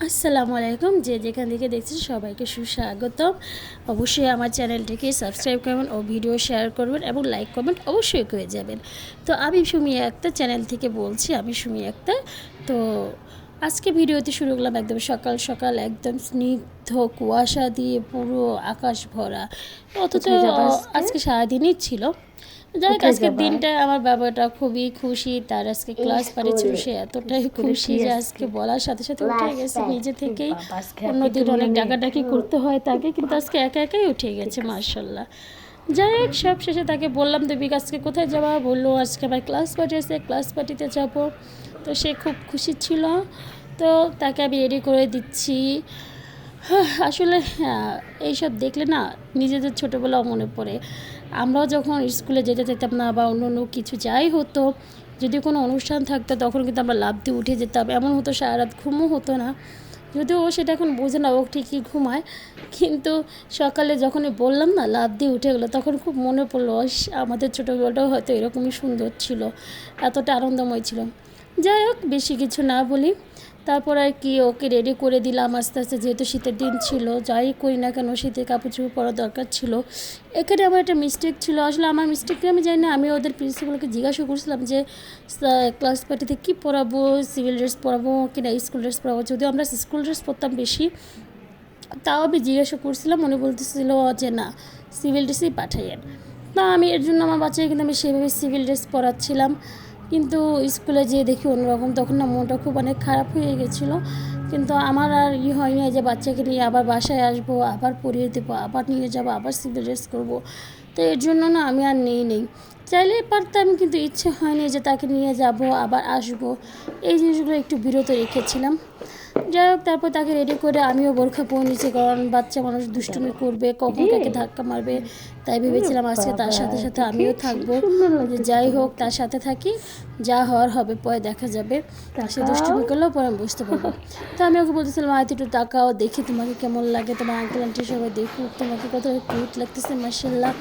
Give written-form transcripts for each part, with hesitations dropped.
আসসালামু আলাইকুম। যে যেখান থেকে দেখছেন সবাইকে সুস্বাগতম। অবশ্যই আমার চ্যানেলটিকে সাবস্ক্রাইব করবেন ও ভিডিও শেয়ার করবেন এবং লাইক কমেন্ট অবশ্যই করে যাবেন। তো আমি সুমি আক্তার চ্যানেল থেকে বলছি, আমি সুমি আক্তার। তো আজকে ভিডিওতে শুরু করলাম একদম সকাল সকাল, একদম স্নিগ্ধ কুয়াশা দিয়ে পুরো আকাশ ভরা। অথচ আজকে সারাদিনই ছিল। যাই হোক, আজকের দিনটা আমার বাবাটা খুবই খুশি, তার আজকে ক্লাস পাঠিয়েছিল, সে এতটাই খুশি যে আজকে বলার সাথে সাথে উঠে গেছে নিজে থেকেই। অন্যদিন অনেক ডাকাডাকি করতে হয় তাকে, কিন্তু আজকে একা একাই উঠে গেছে মাশাল্লাহ। যাই হোক, সব শেষে তাকে বললাম তুমি আজকে কোথায় যাবা, বললো আজকে আমার ক্লাস পার্টি আছে, ক্লাস পার্টিতে যাব। তো সে খুব খুশি ছিল। তো তাকে আমি রেডি করে দিচ্ছি। আসলে এইসব দেখলে না নিজেদের ছোটোবেলাও মনে পড়ে। আমরাও যখন স্কুলে যেতে যেতাম না, বা অন্য অন্য কিছু যাই হতো, যদি কোনো অনুষ্ঠান থাকতো তখন কিন্তু আমরা লাফ দিয়ে উঠে যেতাম। এমন হতো সারা রাত ঘুমও হতো না। যদিও ও সেটা এখন বোঝে না, ও ঠিকই ঘুমায়। কিন্তু সকালে যখনই বললাম না লাফ দিয়ে উঠে গেলো, তখন খুব মনে পড়লো আমাদের ছোটোবেলাটাও হয়তো এরকমই সুন্দর ছিল, এতটা আনন্দময় ছিল। যাই হোক, বেশি কিছু না বলি, তারপর আর কি ওকে রেডি করে দিলাম আস্তে আস্তে। যেহেতু শীতের দিন ছিল, যাই করি না কেন শীতের কাপড় চোপড় পরা দরকার ছিল। এখানে আমার একটা মিস্টেক ছিল, আসলে আমার মিস্টেকটা আমি জানি না। আমি ওদের প্রিন্সিপালকে জিজ্ঞাসা করছিলাম যে ক্লাস পার্টিতে কী পরাবো, সিভিল ড্রেস পরাবো কি না স্কুল ড্রেস পরাবো। যদিও আমরা স্কুল ড্রেস পরতাম বেশি, তাও আমি জিজ্ঞাসা করছিলাম, উনি বলতেছিল যে না, সিভিল ড্রেসেই পাঠাইয়েন। না, আমি এর জন্য আমার বাচ্চাকে কিন্তু আমি সেভাবে সিভিল ড্রেস পরাচ্ছিলাম। কিন্তু স্কুলে যেয়ে দেখি অন্যরকম, তখন না মনটা খুব অনেক খারাপ হয়ে গেছিলো। কিন্তু আমার আর হয়নি যে বাচ্চাকে নিয়ে আবার বাসায় আসবো, আবার পরিয়ে দেবো, আবার নিয়ে যাবো, আবার সিভিল ড্রেস করবো। তো এর জন্য না আমি আর নেই। চাইলে পারতাম, কিন্তু ইচ্ছে হয়নি যে তাকে নিয়ে যাব আবার আসবো। এই জিনিসগুলো একটু বিরত রেখেছিলাম। যাই হোক, তারপর তাকে রেডি করে আমিও বোরখা পরে নিয়েছি, কারণ বাচ্চা মানুষ দুষ্টুমি করবে, কখন কাকে ধাক্কা মারবে। তাই ভেবেছিলাম আজকে তার সাথে সাথে আমিও থাকবো। যাই হোক, তার সাথে থাকি, যা হওয়ার হবে পরে দেখা যাবে। সে দুষ্টুমি করলেও পরে আমি বুঝতে পারবো। তো আমি ওকে বলতেছিলাম হয়তো একটু তাকাও, দেখি তোমাকে কেমন লাগে, তোমার আঙ্কেল আন্টি সবাই দেখুক তোমাকে কত কিউট লাগতেছে মাশাআল্লাহ।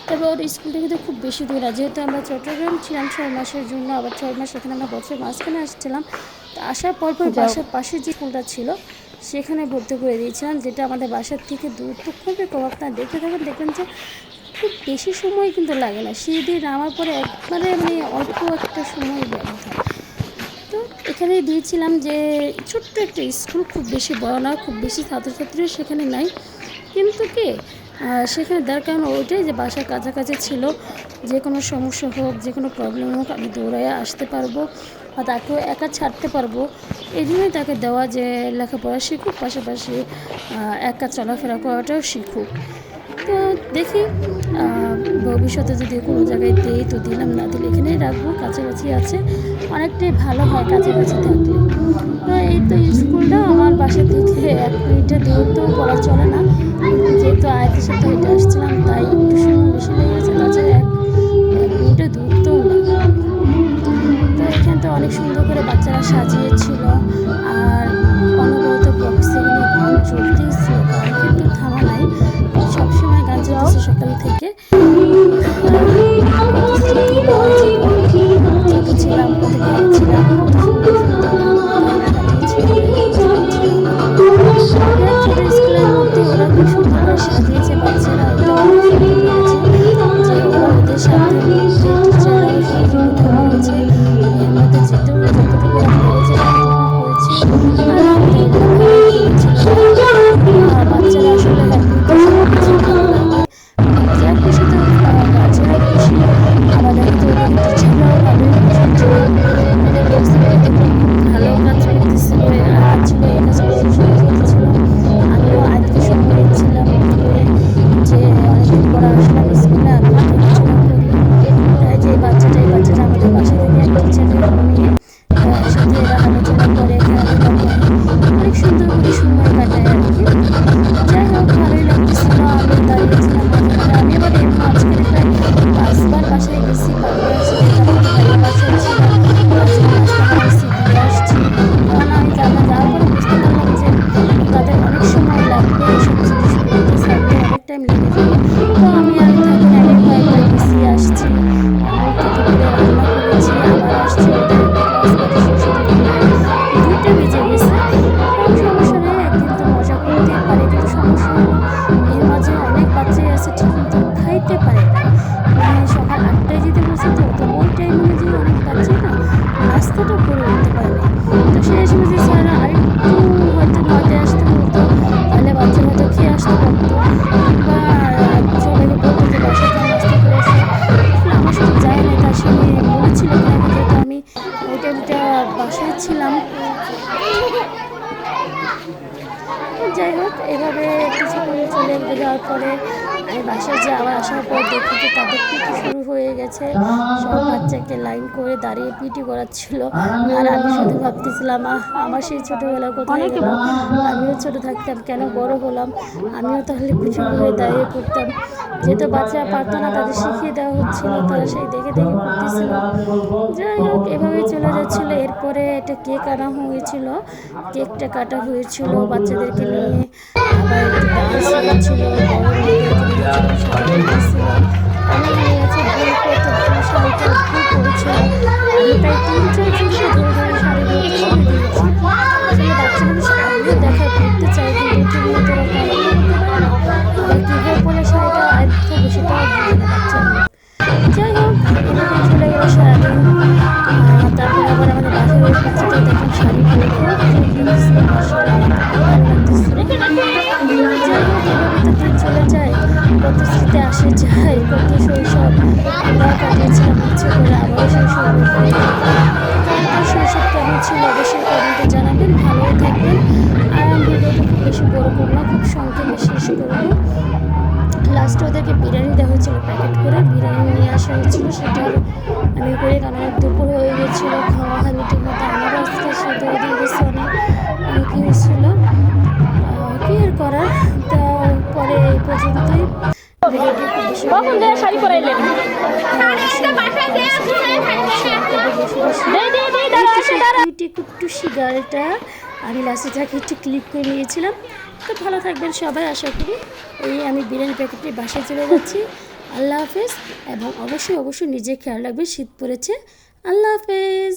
তবে ওর স্কুলটা কিন্তু খুব বেশি দূর না, যেহেতু আমরা চট্টগ্রাম ছিলাম 6 মাসের জন্য, আবার 6 মাস এখানে আমরা বছর মাঝখানে আসছিলাম। তো আসার পর বাসার পাশে যে স্কুলটা ছিল সেখানে ভর্তি করে দিয়েছিলাম, যেটা আমাদের বাসার থেকে দূরত্ব খুবই কম। আপনারা দেখে থাকেন, দেখবেন যে খুব বেশি সময় কিন্তু লাগে না, সিঁড়ি নামার পরে একবারে অল্প একটা সময় ব্যবধান। তো এখানে দিয়েছিলাম যে ছোট্ট একটা স্কুল, খুব বেশি বড় না, খুব বেশি ছাত্রছাত্রীও সেখানে নাই। কিন্তু কি সেখানে দেওয়ার কারণ ওইটাই যে বাসার কাছাকাছি ছিল, যে কোনো সমস্যা হোক, যে কোনো প্রবলেম হোক, আমি দৌড়ায় আসতে পারবো বা তাকেও একা ছাড়তে পারবো। এই জন্যই তাকে দেওয়া যে লেখাপড়া শিখুক, পাশাপাশি একা চলাফেরা করাটাও শিখুক। তো দেখি ভবিষ্যতে যদি কোনো জায়গায় দিই তো দিলাম, না দিলে এখানেই রাখবো, কাছাকাছি আছে, অনেকটাই ভালো হয় কাছাকাছি থাকলে। তো এই তো স্কুলটা আমার বাসা থেকে 1 মিনিটের দূরত্ব বলা চলে না, যেহেতু আয়াতের সাথে হেঁটে আসছিলাম তাই একটু সময় বেশি লেগেছে, তাছাড়া 1 মিনিটের দূরত্বও না। তো এখানে তো অনেক সুন্দর করে বাচ্চারা সাজিয়েছিল, আর অনবরত বক্সে কিন্তু গান চলতেই ছিল, গান কিন্তু থামা নাই, সবসময় গান চলতেছে সকাল থেকে। ছিলাম কত ভালো ছিলাম, কত সুন্দর সুন্দর স্কুলের মধ্যে ওরা খুব সুন্দর করে সাজিয়েছে বাচ্চারা, এটা অনেক সুন্দর লেগেছে যে ওরা ওদের সাথে টিচাররাও সহযোগিতা করেছে, এর মধ্যে যেতেও যতটুকু পেরেছে করেছি। আর বাচ্চারা আসলে হ্যাপি, ভালো লাগে, বাচ্চারা খুশি তো গার্জেনও খুশি, আবার দেখতে টিচাররাও ভালোই খুশি যে ওদের পরিস্থিতি দেখুন খুব ভালো কাজ করতেছিল, ছিল এই কাজ করতে সুযোগ ছিল। আমিও আজকে সময় দিচ্ছিলাম যে অনেকদিন পর আসলাম স্কুলে, আমি পড়াশোনা করি। তাই যে বাচ্চাটা আমাদের বাসা থেকে এক টিচারের মেয়ে, সাথে এরা আলোচনা করে, খেলাধুলা করে, অনেক সুন্দর করে সময় কাটায় আর কি। যাই হোক, ভালোই লাগতেছিল, আমি দাঁড়িয়েছিলাম মাঝখানে। আমি আবার এর মাঝখানে প্রায় 5বার বাসায় গেছি, 5বার আসছি, তারপর ভাইয়া বাসায় ছিল, তার জন্য নাস্তা বানাইছি দিয়ে আসছি। কারণ আমি যাওয়ার পরে বুঝতে পারলাম যে তাদের অনেক সময় লাগবে, এইসব জিনিস করতে ছাড়তে অনেক টাইম লেগে যাবে। তো আমি আর থাকি না, আমি কয়েকবার গেছি আসছি, এমন কত করে রান্না করেছি, আবার আসছি ওদের ক্লাস পার্টি শেষ হতে প্রায় 2 বাসায় এসে বলছি স্যার আর একটু হয়তো 9টায় আসতে বলতো, তাহলে বাচ্চা হয়তো খেয়ে আসতে পারতো, কিংবা সবাইকে বলতো যে বাসায় থেকে নাস্তা করে আসে। আসলে আমার সাথে যায় না, তার সঙ্গে বলেছিল কিনা, যেহেতু আমি ওই টাইমটা বাসায় ছিলাম। যাই হোক, এভাবে কিছুক্ষণ চলে যাওয়ার পরে আমি বাসায় আবার আসার পর দেখি যে তাদের পিটি শুরু হয়ে গেছে। সব বাচ্চাকে লাইন করে দাঁড়িয়ে পিটি করাচ্ছিল। আর আমি শুধু ভাবতেছিলাম আমার সেই ছোটোবেলা কোথায় গেল, আমিও ছোটো থাকতাম, কেন বড় হলাম, আমিও তাহলে পিছু হয়ে দাঁড়িয়ে করতাম। যেহেতু বাচ্চারা পারতো না, তাদের শিখিয়ে দেওয়া হচ্ছিলো, তারা সেই দেখে দেখে করতেছিল। যাই হোক, এভাবেই চলে যাচ্ছিলো। এরপরে একটা কেক আনা হয়েছিল, কেকটা কাটা হয়েছিল বাচ্চাদেরকে নিয়ে। আবার একটু ডান্স হয়েছিল, বড় মেয়েদেরকে নিয়েছিলাম, সবাইকে দিয়েছিলাম। অনেক মেয়ে আছে ভুল করতো, শাড়িটা ভুল করেছিল। আমি প্রায় 3-4 জনকে ধরে ধরে শাড়িগুলো শিখে দিয়েছি। আসলে বাচ্চাগুলো আমিও দেখা করতে চাই, কিন্তু ঠিক মতো ওরা কল্পনা করতে পারে না। আবার কীভাবে পরে শাড়িটা আয়ত্ত থাকবে সেটাও বুঝে না বাচ্চাগুলো। যাই হোক, এভাবে চলে গেল সারাদিন। তারপর আবার আমাদের বাসার ওই বাচ্চাটা দেখেন শাড়ি পরে খুব লাগতেছিল। যাই হোক, এভাবে তো দিন চলে যায়, কত স্মৃতি আসে যায়, কত শৈশব আমরাও কাটিয়েছিলাম ইচ্ছে করে, আবারও শৈশব ফিরে যাবো। কার শৈশব কেমন ছিল অবশ্যই কমেন্টে জানাবেন। ভালোও থাকবেন। আর আমি ভিডিওটা খুব বেশি বড় করবো না, খুব সংক্ষেপে শেষ করবো। লাস্টে ওদেরকে বিরিয়ানি দেওয়া হয়েছিল, প্যাকেট করে বিরিয়ানি নিয়ে আসা হয়েছিল, সেটা আমি করে, কারণ দুপুর হয়ে গেছিলো, খাওয়া হয়নি ঠিক মতো। আমারও আজকে সেটা দিয়ে গেছে, অনেক কী হয়েছিলো, কী আর করার। তা পরে এই পর্যন্তই ভিডিওটি খুব বেশি কুট্টুসি গাড়িটা আমি লাস্টে যাকে একটু ক্লিক করে নিয়েছিলাম। তো ভালো থাকবেন সবাই, আশা করি। এই আমি বিরিয়ানি প্যাকেটটি বাসায় চলে যাচ্ছি। আল্লাহ হাফেজ, এবং অবশ্যই অবশ্যই নিজের খেয়াল রাখবেন। শীত পড়েছে। আল্লাহ হাফেজ।